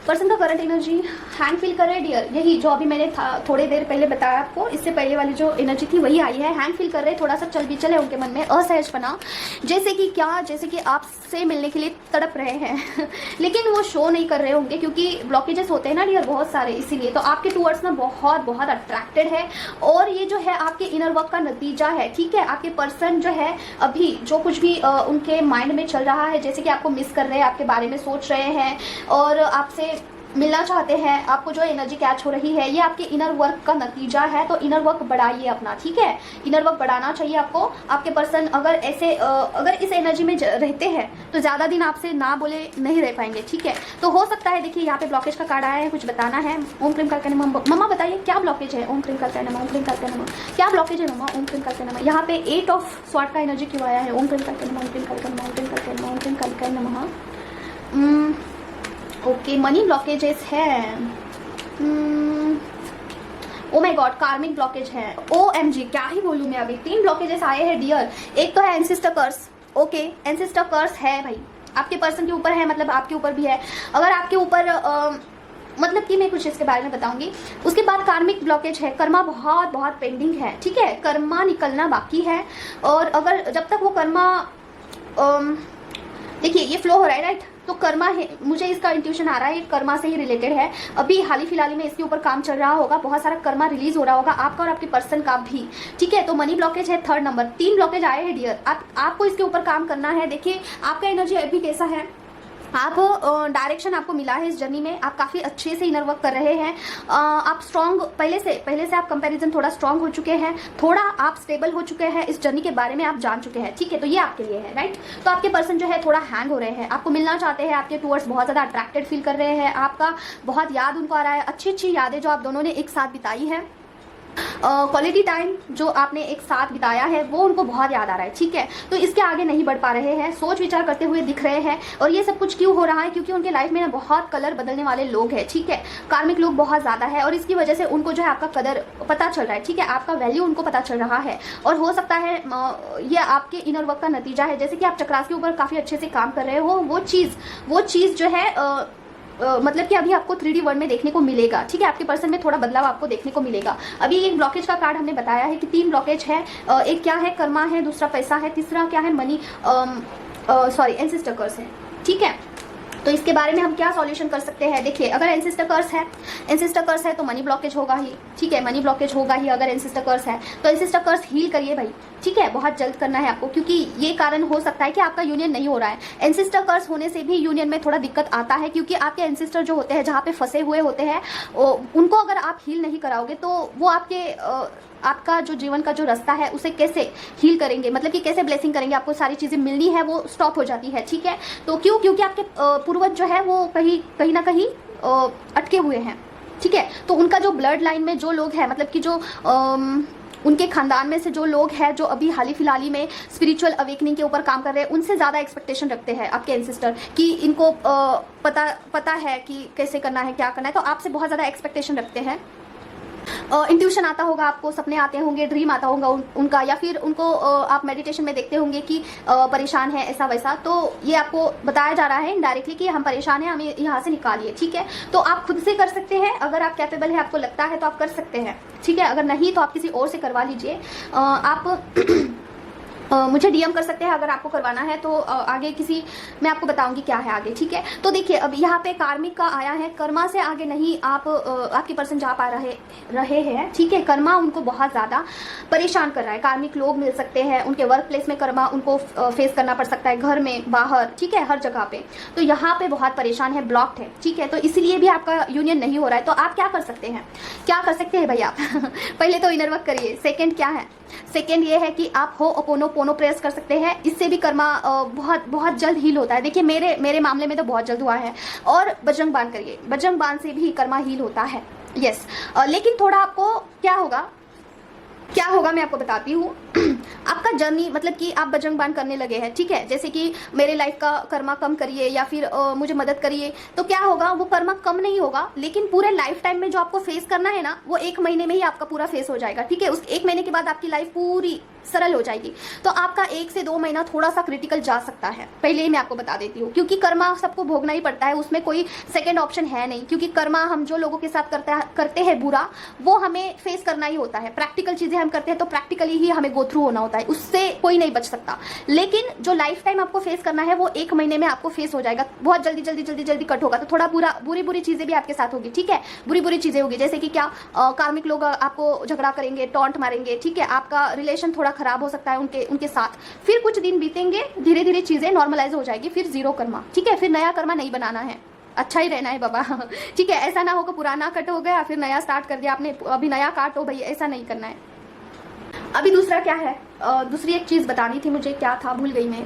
पर्सन का करंट एनर्जी। हैंड फील कर रहे हैं डियर, यही जो अभी मैंने थोड़ी देर पहले बताया आपको, इससे पहले वाली जो एनर्जी थी वही आई है। हैंड फील कर रहे हैं, थोड़ा सा चल बिचल है उनके मन में, असहजपना, जैसे कि क्या, जैसे कि आपसे मिलने के लिए तड़प रहे हैं लेकिन वो शो नहीं कर रहे होंगे क्योंकि ब्लॉकेजेस होते हैं ना डियर बहुत सारे, इसीलिए। तो आपके टूवर्ड्स ना बहुत बहुत अट्रैक्टेड है, और ये जो है आपके इनर वर्क का नतीजा है, ठीक है। आपके पर्सन जो है अभी जो कुछ भी उनके माइंड में चल रहा है, जैसे कि आपको मिस कर रहे हैं, आपके बारे में सोच रहे हैं और आपसे मिलना चाहते हैं, आपको जो एनर्जी कैच हो रही है, ये आपके इनर वर्क का नतीजा है। तो इनर वर्क बढ़ाइए अपना, ठीक है। इनर वर्क बढ़ाना चाहिए आपको। आपके पर्सन अगर ऐसे अगर इस एनर्जी में रहते हैं तो ज़्यादा दिन आपसे ना बोले नहीं रह पाएंगे, ठीक है। तो हो सकता है, देखिए यहाँ पे ब्लॉकेज का कार्ड आया है, कुछ बताना है। ओम क्रीम करके नमः। मम्मा बताइए क्या ब्लॉकेज है। ओम क्रीम करके नमः, ओम क्रीम करके नमः। क्या ब्लॉकेज है मम्मा। ओम क्रीम करके नमः। यहाँ पे 8 ऑफ स्वॉर्ड का एनर्जी क्यों आया है। ओम क्रीम करके नमः, ओम क्रीम करके नमः, ओम क्रीम करके नमः, ओम क्रीम करके नमः। ओके, मनी ब्लॉकेजेस है। ओ माय गॉड, कार्मिक ब्लॉकेज है। OMG, क्या ही बोलूं मैं। अभी 3 ब्लॉकेजेस आए हैं डियर। एक तो है एंसेस्टर कर्स। ओके, एंसेस्टर कर्स है भाई, आपके पर्सन के ऊपर है, मतलब आपके ऊपर भी है। अगर आपके ऊपर मतलब कि मैं कुछ इसके बारे में बताऊंगी। उसके बाद कार्मिक ब्लॉकेज है, कर्मा बहुत बहुत पेंडिंग है, ठीक है। कर्मा निकलना बाकी है, और अगर जब तक वो कर्मा देखिए ये फ्लो हो रहा है, राइट। तो कर्मा है, मुझे इसका इंट्यूशन आ रहा है, कर्मा से ही रिलेटेड है। अभी हाल ही फिलहाल में इसके ऊपर काम चल रहा होगा, बहुत सारा कर्मा रिलीज हो रहा होगा आपका और आपके पर्सन का भी, ठीक है। तो मनी ब्लॉकेज है 3rd नंबर। 3 ब्लॉकेज आए हैं डियर, आपको इसके ऊपर काम करना है। देखिए आपका एनर्जी अभी कैसा है, आप डायरेक्शन आपको मिला है इस जर्नी में, आप काफ़ी अच्छे से इनर वर्क कर रहे हैं। आप स्ट्रांग पहले से आप कंपैरिजन थोड़ा स्ट्रांग हो चुके हैं, थोड़ा आप स्टेबल हो चुके हैं, इस जर्नी के बारे में आप जान चुके हैं, ठीक है। तो ये आपके लिए है, राइट। तो आपके पर्सन जो है थोड़ा हैंग हो रहे हैं, आपको मिलना चाहते हैं, आपके टूवर्ड्स बहुत ज़्यादा अट्रैक्टेड फील कर रहे हैं, आपका बहुत याद उनको आ रहा है, अच्छी अच्छी यादें जो आप दोनों ने एक साथ बिताई है, क्वालिटी टाइम जो आपने एक साथ बिताया है, वो उनको बहुत याद आ रहा है, ठीक है। तो इसके आगे नहीं बढ़ पा रहे हैं, सोच विचार करते हुए दिख रहे हैं। और ये सब कुछ क्यों हो रहा है, क्योंकि उनके लाइफ में ना बहुत कलर बदलने वाले लोग हैं, ठीक है। कार्मिक लोग बहुत ज़्यादा है, और इसकी वजह से उनको जो है आपका कदर पता चल रहा है, ठीक है। आपका वैल्यू उनको पता चल रहा है, और हो सकता है ये आपके इनर वर्क का नतीजा है। जैसे कि आप चक्रास के ऊपर काफ़ी अच्छे से काम कर रहे हो, वो चीज़ जो है मतलब कि अभी आपको 3D वर्ल्ड में देखने को मिलेगा, ठीक है। आपके पर्सन में थोड़ा बदलाव आपको देखने को मिलेगा। अभी एक ब्लॉकेज का कार्ड हमने बताया है कि 3 ब्लॉकेज है। एक क्या है, कर्मा है, दूसरा पैसा है, तीसरा क्या है, मनी सॉरी एंसेस्टर कर्स है, ठीक है। तो इसके बारे में हम क्या सॉल्यूशन कर सकते हैं। देखिए अगर एंसेस्टर कर्स है तो मनी ब्लॉकेज होगा ही, ठीक है। मनी ब्लॉकेज होगा ही अगर एंसेस्टर कर्स है, तो एंसेस्टर कर्स हील करिए भाई, ठीक है। बहुत जल्द करना है आपको, क्योंकि ये कारण हो सकता है कि आपका यूनियन नहीं हो रहा है। एंसेस्टर कर्स होने से भी यूनियन में थोड़ा दिक्कत आता है, क्योंकि आपके एंसेस्टर जो होते हैं जहाँ पे फंसे हुए होते हैं, उनको अगर आप हील नहीं कराओगे तो वो आपका जो जीवन का जो रास्ता है उसे कैसे हील करेंगे, मतलब कि कैसे ब्लेसिंग करेंगे, आपको सारी चीज़ें मिलनी है वो स्टॉप हो जाती है, ठीक है। तो क्योंकि आपके पूर्वज जो है वो कहीं ना कहीं अटके हुए हैं, ठीक है। तो उनका जो ब्लड लाइन में जो लोग हैं, मतलब कि जो उनके खानदान में से जो लोग हैं जो अभी हाल ही फिलहाल में स्पिरिचुअल अवेकनिंग के ऊपर काम कर रहे हैं, उनसे ज़्यादा एक्सपेक्टेशन रखते हैं आपके एंसेस्टर कि इनको पता है कि कैसे करना है, क्या करना है। तो आपसे बहुत ज़्यादा एक्सपेक्टेशन रखते हैं। इंट्यूशन आता होगा आपको, सपने आते होंगे, ड्रीम आता होगा उनका, या फिर उनको आप मेडिटेशन में देखते होंगे कि परेशान है ऐसा वैसा। तो ये आपको बताया जा रहा है इनडायरेक्टली कि हम परेशान हैं, हमें यहाँ से निकालिए, ठीक है। तो आप खुद से कर सकते हैं, अगर आप कैपेबल है, आपको लगता है तो आप कर सकते हैं, ठीक है। अगर नहीं तो आप किसी और से करवा लीजिए। आप मुझे डीएम कर सकते हैं अगर आपको करवाना है तो आगे किसी मैं आपको बताऊंगी क्या है आगे, ठीक है। तो देखिए अब यहाँ पे कार्मिक का आया है, कर्मा से आगे नहीं आप आपके पर्सन जा पा रहे हैं, ठीक है। कर्मा उनको बहुत ज़्यादा परेशान कर रहा है, कार्मिक लोग मिल सकते हैं, उनके वर्क प्लेस में कर्मा उनको फेस करना पड़ सकता है, घर में बाहर, ठीक है, हर जगह पे। तो यहाँ पे बहुत परेशान है, ब्लॉक्ड है, ठीक है। तो इसलिए भी आपका यूनियन नहीं हो रहा है। तो आप क्या कर सकते हैं, क्या कर सकते हैं भाई आप पहले तो इनर वर्क करिए। सेकेंड क्या है, सेकेंड ये है कि आप होओपोनोपोनो प्रेस कर सकते हैं, इससे भी कर्मा बहुत बहुत जल्द हील होता है। देखिए मेरे मामले में तो बहुत जल्द हुआ है। और बजरंग बाण करिए, बजरंग बाण से भी कर्मा हील होता है, यस। लेकिन थोड़ा आपको क्या होगा मैं आपको बताती हूँ आपका जर्नी, मतलब कि आप बजरंग बाण करने लगे हैं, ठीक है, जैसे कि मेरे लाइफ का कर्मा कम करिए या फिर मुझे मदद करिए, तो क्या होगा, वो कर्मा कम नहीं होगा, लेकिन पूरे लाइफ टाइम में जो आपको फेस करना है ना, वो 1 महीने में ही आपका पूरा फेस हो जाएगा, ठीक है। उस 1 महीने के बाद आपकी लाइफ पूरी सरल हो जाएगी। तो आपका 1 से 2 महीना थोड़ा सा क्रिटिकल जा सकता है, पहले ही मैं आपको बता देती हूँ, क्योंकि कर्मा सबको भोगना ही पड़ता है, उसमें कोई सेकंड ऑप्शन है नहीं। क्योंकि कर्मा हम जो लोगों के साथ करते हैं बुरा, वो हमें फेस करना ही होता है। प्रैक्टिकल चीजें हम करते हैं तो प्रैक्टिकली ही हमें गो थ्रू होना होता है, उससे कोई नहीं बच सकता। लेकिन जो लाइफ टाइम आपको फेस करना है वो 1 महीने में आपको फेस हो जाएगा, बहुत जल्दी जल्दी जल्दी जल्दी कट होगा। तो थोड़ा बुरी चीजें भी आपके साथ होगी, ठीक है, बुरी चीजें होगी, जैसे कि क्या कार्मिक लोग आपको झगड़ा करेंगे, टॉन्ट मारेंगे, ठीक है, आपका रिलेशन थोड़ा खराब हो सकता है उनके साथ। फिर कुछ दिन बीतेंगे, धीरे धीरे चीजें नॉर्मलाइज हो जाएगी, फिर 0 कर्मा, ठीक है। फिर नया कर्मा नहीं बनाना है, अच्छा ही रहना है बाबा ठीक है। ऐसा ना हो कि पुराना कट हो गया फिर नया स्टार्ट कर दिया आपने, अभी नया काटो भाई, ऐसा नहीं करना है। अभी दूसरा क्या है, दूसरी एक चीज बतानी थी मुझे, क्या था भूल गई मैं।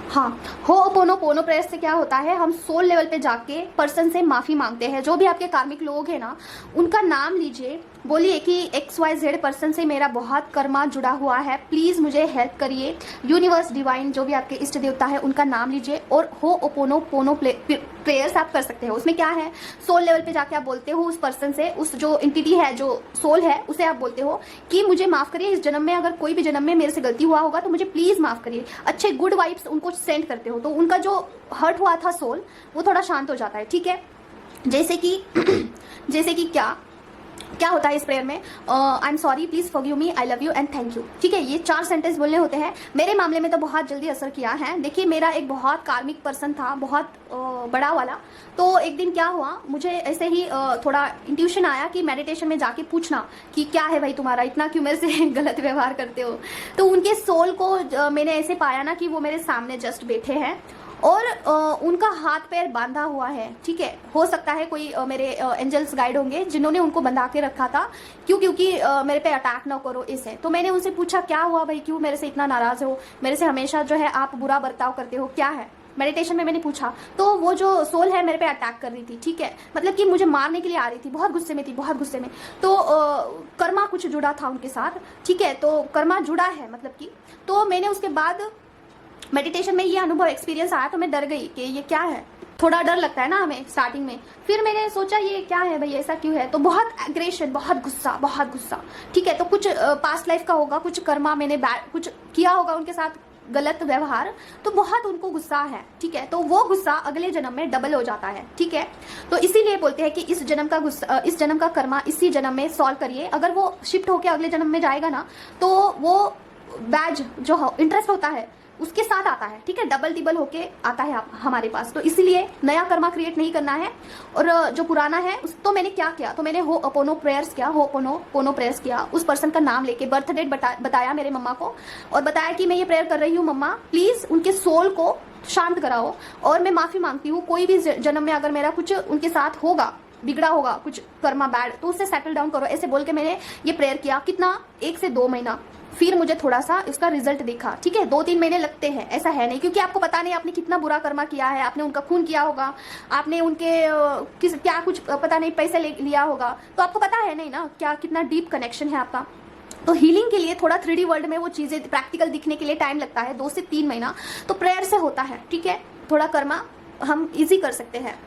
हाँ, होओपोनोपोनो प्रेस से क्या होता है, हम सोल लेवल पे जाके पर्सन से माफी मांगते हैं। जो भी आपके कार्मिक लोग हैं ना, उनका नाम लीजिए, बोलिए कि XYZ पर्सन से मेरा बहुत कर्मा जुड़ा हुआ है, प्लीज मुझे हेल्प करिए। यूनिवर्स, डिवाइन, जो भी आपके इष्ट देवता है उनका नाम लीजिए और होओपोनोपोनो प्रेयर्स आप कर सकते हो। उसमें क्या है, सोल लेवल पे जाके आप बोलते हो उस पर्सन से, उस जो एंटिटी है, जो सोल है, उसे आप बोलते हो कि मुझे माफ करिए, इस जन्म में अगर कोई भी जन्म में मेरे से गलती हुआ होगा तो मुझे प्लीज माफ करिए। अच्छे गुड वाइब्स उनको सेंड करते हो तो उनका जो हर्ट हुआ था सोल, वो थोड़ा शांत हो जाता है, ठीक है। जैसे कि क्या होता है इस प्रेयर में, I am sorry, please forgive me, I love you and thank you, ठीक है। ये 4 सेंटेंस बोलने होते हैं। मेरे मामले में तो बहुत जल्दी असर किया है। देखिए मेरा एक बहुत कार्मिक पर्सन था, बहुत बड़ा वाला। तो एक दिन क्या हुआ, मुझे ऐसे ही थोड़ा इंट्यूशन आया कि मेडिटेशन में जाके पूछना कि क्या है भाई तुम्हारा, इतना क्यों मेरे से गलत व्यवहार करते हो। तो उनके सोल को मैंने ऐसे पाया ना कि वो मेरे सामने जस्ट बैठे हैं और उनका हाथ पैर बांधा हुआ है, ठीक है। हो सकता है कोई मेरे एंजल्स गाइड होंगे जिन्होंने उनको बंधा के रखा था, क्योंकि मेरे पे अटैक ना करो इसे। तो मैंने उनसे पूछा क्या हुआ भाई, क्यों मेरे से इतना नाराज हो, मेरे से हमेशा जो है आप बुरा बर्ताव करते हो, क्या है। मेडिटेशन में मैंने पूछा तो वो जो सोल है मेरे पे अटैक कर रही थी, ठीक है, मतलब कि मुझे मारने के लिए आ रही थी, बहुत गुस्से में थी, बहुत गुस्से में। तो कर्मा कुछ जुड़ा था उनके साथ, ठीक है, तो कर्मा जुड़ा है मतलब कि। तो मैंने उसके बाद मेडिटेशन में ये अनुभव एक्सपीरियंस आया तो मैं डर गई कि ये क्या है, थोड़ा डर लगता है ना हमें स्टार्टिंग में। फिर मैंने सोचा ये क्या है भाई, ऐसा क्यों है। तो बहुत एग्रेशन, बहुत गुस्सा, ठीक है। तो कुछ पास्ट लाइफ का होगा, कुछ कर्मा मैंने कुछ किया होगा उनके साथ गलत व्यवहार, तो बहुत उनको गुस्सा है, ठीक है। तो वो गुस्सा अगले जन्म में डबल हो जाता है, ठीक है। तो इसीलिए बोलते हैं कि इस जन्म का गुस्सा, इस जन्म का कर्मा इसी जन्म में सॉल्व करिए। अगर वो शिफ्ट होकर अगले जन्म में जाएगा ना, तो वो बैज जो इंटरेस्ट होता है उसके साथ आता है, ठीक है, डबल टिबल होके आता है हमारे पास। तो इसीलिए नया कर्मा क्रिएट नहीं करना है। और जो पुराना है उस तो मैंने क्या किया, तो मैंने होओपोनो प्रेयर्स किया, होओपोनो प्रेयर्स किया, उस पर्सन का नाम लेके, बर्थ डेट बताया मेरे मम्मा को और बताया कि मैं ये प्रेयर कर रही हूँ मम्मा, प्लीज उनके सोल को शांत कराओ और मैं माफी मांगती हूँ। कोई भी जन्म में अगर मेरा कुछ उनके साथ होगा, बिगड़ा होगा कुछ कर्मा बैड, तो उससे सेटल डाउन करो, ऐसे बोल के मैंने ये प्रेयर किया। कितना, 1 से 2 महीना। फिर मुझे थोड़ा सा इसका रिजल्ट देखा, ठीक है। 2-3 महीने लगते हैं, ऐसा है नहीं, क्योंकि आपको पता नहीं आपने कितना बुरा कर्मा किया है, आपने उनका खून किया होगा, आपने उनके क्या कुछ पता नहीं पैसे लिया होगा, तो आपको पता है नहीं ना क्या कितना डीप कनेक्शन है आपका। तो हीलिंग के लिए थोड़ा 3D वर्ल्ड में वो चीजें प्रैक्टिकल दिखने के लिए टाइम लगता है, 2 से 3 महीना। तो प्रेयर से होता है, ठीक है, थोड़ा कर्मा हम इजी कर सकते हैं।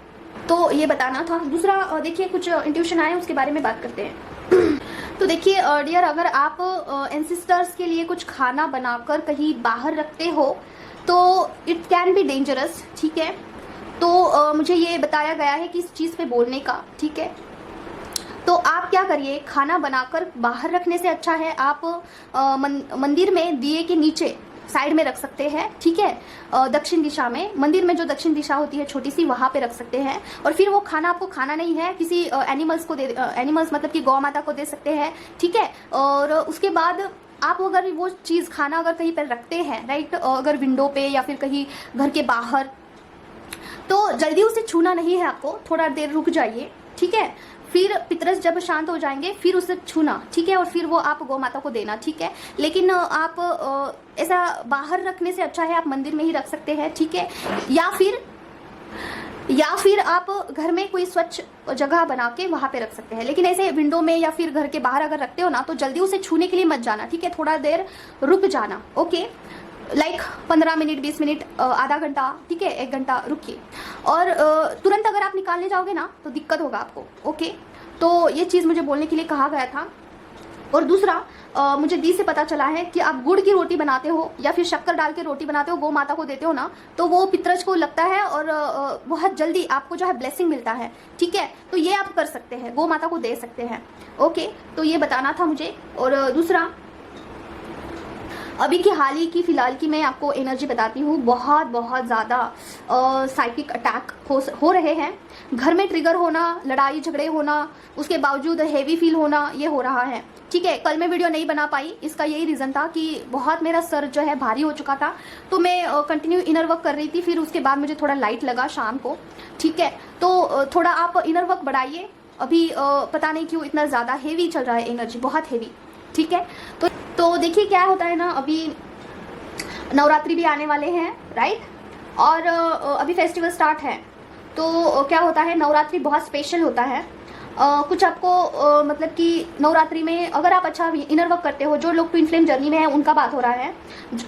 तो ये बताना था। दूसरा देखिए कुछ इंट्यूशन आए, उसके बारे में बात करते हैं तो देखिए डियर, अगर आप एंसिस्टर्स के लिए कुछ खाना बनाकर कहीं बाहर रखते हो तो इट कैन बी डेंजरस, ठीक है। तो मुझे ये बताया गया है कि इस चीज़ पे बोलने का, ठीक है। तो आप क्या करिए, खाना बनाकर बाहर रखने से अच्छा है आप मंदिर में दिए के नीचे साइड में रख सकते हैं, ठीक है, दक्षिण दिशा में, मंदिर में जो दक्षिण दिशा होती है छोटी सी, वहां पे रख सकते हैं। और फिर वो खाना आपको खाना नहीं है, किसी एनिमल्स को दे, एनिमल्स मतलब कि गौ माता को दे सकते हैं, ठीक है। और उसके बाद आप अगर वो चीज़ खाना अगर कहीं पर रखते हैं, राइट, अगर विंडो पे या फिर कहीं घर के बाहर, तो जल्दी उसे छूना नहीं है आपको, थोड़ा देर रुक जाइए, ठीक है। फिर पितरस जब शांत हो जाएंगे फिर उसे छूना, ठीक है, और फिर वो आप गौ माता को देना, ठीक है। लेकिन आप ऐसा बाहर रखने से अच्छा है आप मंदिर में ही रख सकते हैं, ठीक है। या फिर आप घर में कोई स्वच्छ जगह बना के वहां पे रख सकते हैं। लेकिन ऐसे विंडो में या फिर घर के बाहर अगर रखते हो ना, तो जल्दी उसे छूने के लिए मत जाना, ठीक है, थोड़ा देर रुक जाना, ओके, लाइक 15 मिनट, 20 मिनट, आधा घंटा, ठीक है, 1 घंटा रुकिए। और तुरंत अगर आप निकालने जाओगे ना तो दिक्कत होगा आपको, ओके। तो ये चीज़ मुझे बोलने के लिए कहा गया था। और दूसरा, मुझे दी से पता चला है कि आप गुड़ की रोटी बनाते हो या फिर शक्कर डाल के रोटी बनाते हो, गौ माता को देते हो ना, तो वो पितरज को लगता है और बहुत जल्दी आपको जो है ब्लेसिंग मिलता है, ठीक है। तो ये आप कर सकते हैं, गौ माता को दे सकते हैं, ओके। तो ये बताना था मुझे। और दूसरा, अभी की हाल ही की फिलहाल की मैं आपको एनर्जी बताती हूँ। बहुत बहुत ज़्यादा साइकिक अटैक हो रहे हैं, घर में ट्रिगर होना, लड़ाई झगड़े होना, उसके बावजूद हेवी फील होना, ये हो रहा है, ठीक है। कल मैं वीडियो नहीं बना पाई, इसका यही रीज़न था कि बहुत मेरा सर जो है भारी हो चुका था, तो मैं कंटिन्यू इनर वर्क कर रही थी। फिर उसके बाद मुझे थोड़ा लाइट लगा शाम को, ठीक है। तो थोड़ा आप इनर वर्क बढ़ाइए। अभी पता नहीं क्यों इतना ज़्यादा हेवी चल रहा है, एनर्जी बहुत हेवी, ठीक है। तो देखिए क्या होता है ना, अभी नवरात्रि भी आने वाले हैं, राइट, और अभी फेस्टिवल स्टार्ट है। तो क्या होता है, नवरात्रि बहुत स्पेशल होता है। कुछ आपको मतलब कि नवरात्रि में अगर आप अच्छा इनर वर्क करते हो, जो लोग ट्विन फ्लेम जर्नी में है उनका बात हो रहा है,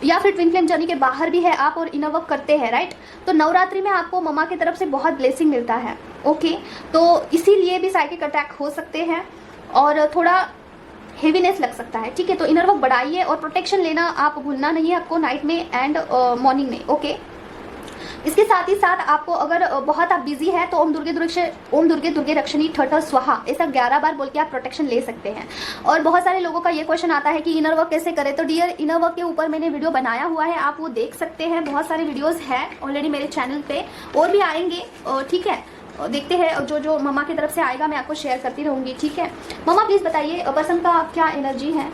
या फिर ट्विन फ्लेम जर्नी के बाहर भी है आप और इनर वर्क करते हैं, राइट, तो नवरात्रि में आपको मम्मा की तरफ से बहुत ब्लेसिंग मिलता है, ओके। तो इसीलिए भी साइकिक अटैक हो सकते हैं और थोड़ा हेवीनेस लग सकता है, ठीक है। तो इनर वर्क बढ़ाइए और प्रोटेक्शन लेना आप भूलना नहीं है आपको, नाइट में एंड मॉर्निंग में, ओके। इसके साथ ही साथ आपको अगर बहुत आप बिजी है तो ओम दुर्गे दुर्गे रक्षणी ठठ स्वाहा ऐसा 11 बार बोल के आप प्रोटेक्शन ले सकते हैं। और बहुत सारे लोगों का ये क्वेश्चन आता है कि इनर वर्क कैसे करें, तो डियर इनर वर्क के ऊपर मैंने वीडियो बनाया हुआ है, आप वो देख सकते हैं। बहुत सारे वीडियोस है ऑलरेडी मेरे चैनल पे, और भी आएंगे, ठीक है। देखते हैं जो मम्मा की तरफ से आएगा मैं आपको शेयर करती रहूंगी, ठीक है। मम्मा प्लीज बताइए पर्सन का क्या एनर्जी है।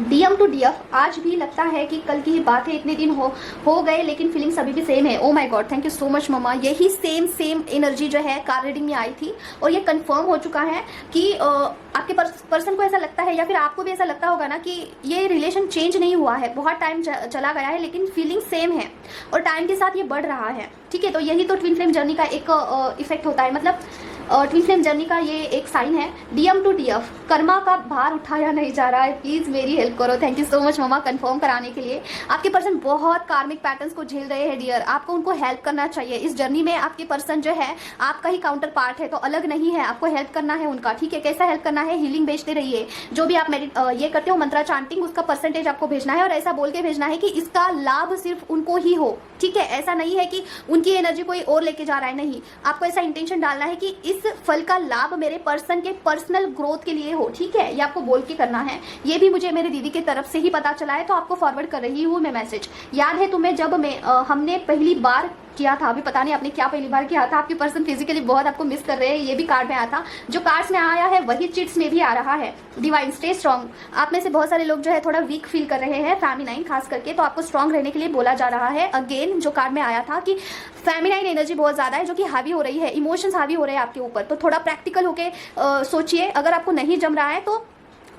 डीएम टू डीएफ, आज भी लगता है कि कल की ही बात है, इतने दिन हो गए लेकिन फीलिंग्स अभी भी सेम है। Oh my god, thank you so much मम्मा। यही सेम एनर्जी जो है कार रीडिंग में आई थी और ये कंफर्म हो चुका है कि आपके पर्सन को ऐसा लगता है, या फिर आपको भी ऐसा लगता होगा ना कि ये रिलेशन चेंज नहीं हुआ है, बहुत टाइम चला गया है लेकिन फीलिंग सेम है और टाइम के साथ ये बढ़ रहा है, ठीक है। तो यही तो ट्विन फ्लेम जर्नी का एक इफेक्ट होता है, मतलब ट्विन फ्लेम जर्नी का ये एक साइन है। डीएम टू डीएफ, कर्मा का भार उठाया नहीं जा रहा है, प्लीज मेरी हेल्प करो। थैंक यू सो मच मम्मा कंफर्म कराने के लिए। आपके पर्सन बहुत कार्मिक पैटर्न्स को झेल रहे हैं डियर, आपको उनको हेल्प करना चाहिए इस जर्नी में। आपके पर्सन जो है आपका ही काउंटर पार्ट है, तो अलग नहीं है, आपको हेल्प करना है उनका, ठीक है। कैसा हेल्प करना है, हीलिंग भेजते रहिए, जो भी आप ये करते हो मंत्रा चांटिंग, उसका परसेंटेज आपको भेजना है और ऐसा बोल के भेजना है कि इसका लाभ सिर्फ उनको ही हो, ठीक है। ऐसा नहीं है कि उनकी एनर्जी कोई और लेके जा रहा है, नहीं, आपको ऐसा इंटेंशन डालना है कि इस फल का लाभ मेरे पर्सन के पर्सनल ग्रोथ के लिए हो, ठीक है। ये आपको बोल के करना है। ये भी मुझे मेरे दीदी की तरफ से ही पता चला है, तो आपको फॉरवर्ड कर रही हूँ मैं मैसेज। याद है तुम्हें जब हमने पहली बार किया था, अभी पता नहीं आपने क्या पहली बार किया था, आपके पर्सन फिजिकली बहुत आपको मिस कर रहे हैं, ये भी कार्ड में आया था। जो कार्ड्स में आया है वही चिट्स में भी आ रहा है। डिवाइन स्टे स्ट्रॉन्ग, आप में से बहुत सारे लोग जो है थोड़ा वीक फील कर रहे हैं, फेमिनाइन खास करके, तो आपको स्ट्रॉन्ग रहने के लिए बोला जा रहा है। अगेन जो कार्ड में आया था कि फेमिनाइन एनर्जी बहुत ज्यादा है जो कि हावी हो रही है, इमोशंस हावी हो रहे हैं आपके ऊपर, तो थोड़ा प्रैक्टिकल होके सोचिए। अगर आपको नहीं जम रहा है तो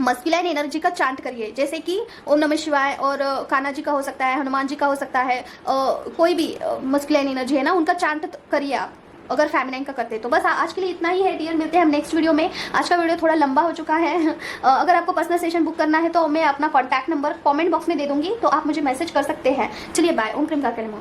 मस्कुलाइन एनर्जी का चांट करिए, जैसे कि ओम नमः शिवाय, और कान्हा जी का हो सकता है, हनुमान जी का हो सकता है, कोई भी मस्कुलाइन एनर्जी है ना उनका चांट करिए आप, अगर फेमिनाइन का करते। तो बस आज के लिए इतना ही है डियर, मिलते हैं हम नेक्स्ट वीडियो में। आज का वीडियो थोड़ा लंबा हो चुका है। अगर आपको पर्सनल सेशन बुक करना है तो मैं अपना कॉन्टैक्ट नंबर कमेंट बॉक्स में दे दूंगी, तो आप मुझे मैसेज कर सकते हैं। चलिए बाय, ओम क्रीम का करें।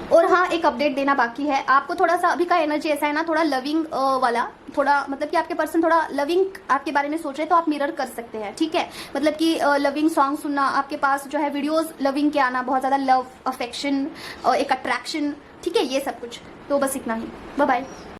और हाँ, एक अपडेट देना बाकी है आपको, थोड़ा सा अभी का एनर्जी ऐसा है ना, थोड़ा लविंग वाला, थोड़ा मतलब कि आपके पर्सन थोड़ा लविंग आपके बारे में सोच रहे, तो आप मिरर कर सकते हैं, ठीक है। मतलब कि लविंग सॉन्ग सुनना, आपके पास जो है वीडियोस लविंग के आना, बहुत ज़्यादा लव, अफेक्शन, एक अट्रैक्शन, ठीक है, ये सब कुछ। तो बस इतना ही, बाय बाय।